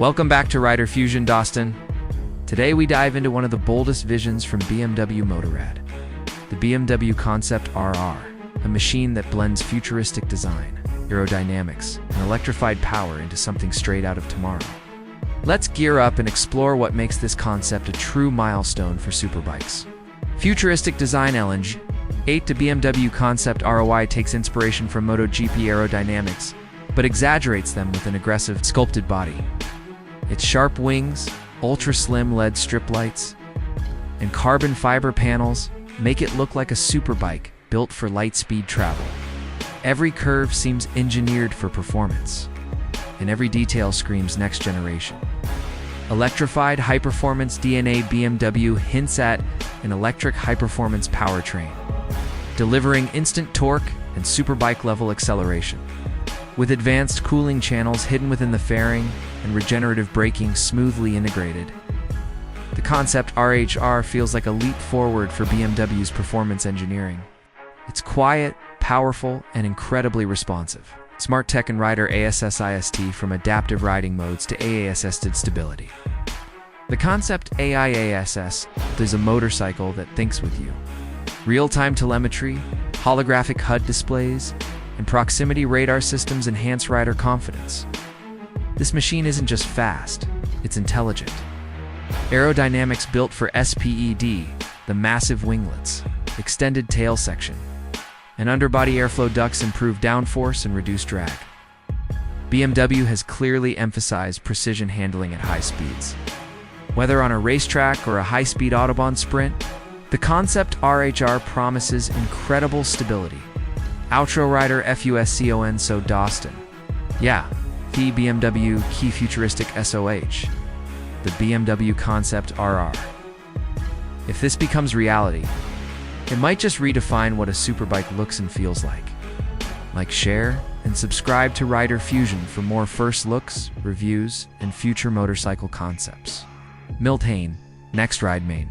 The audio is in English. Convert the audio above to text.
Welcome back to Rider Fusion, Dostin. Today we dive into one of the boldest visions from BMW Motorrad, the BMW Concept RR, a machine that blends futuristic design, aerodynamics, and electrified power into something straight out of tomorrow. Let's gear up and explore what makes this concept a true milestone for superbikes. Futuristic design LNG 8 to BMW Concept ROI takes inspiration from MotoGP aerodynamics, but exaggerates them with an aggressive, sculpted body. Its sharp wings, ultra-slim LED strip lights, and carbon fiber panels make it look like a superbike built for light-speed travel. Every curve seems engineered for performance, and every detail screams next generation. Electrified high-performance DNA BMW hints at an electric high-performance powertrain, delivering instant torque and superbike-level acceleration. With advanced cooling channels hidden within the fairing and regenerative braking smoothly integrated, the Concept RR feels like a leap forward for BMW's performance engineering. It's quiet, powerful, and incredibly responsive. Smart tech and rider ASSIST from adaptive riding modes to AA-assisted stability. The Concept AIASS is a motorcycle that thinks with you. Real-time telemetry, holographic HUD displays, and proximity radar systems enhance rider confidence. This machine isn't just fast, it's intelligent. Aerodynamics built for SPED, the massive winglets, extended tail section, and underbody airflow ducts improve downforce and reduce drag. BMW has clearly emphasized precision handling at high speeds. Whether on a racetrack or a high-speed Autobahn sprint, the Concept RR promises incredible stability. Outro rider FUSCON so Dostin. Yeah, the BMW Key Futuristic SOH, the BMW Concept RR. If this becomes reality, it might just redefine what a superbike looks and feels like. Like, share, and subscribe to Rider Fusion for more first looks, reviews, and future motorcycle concepts. Milt Hain, Next Ride Main.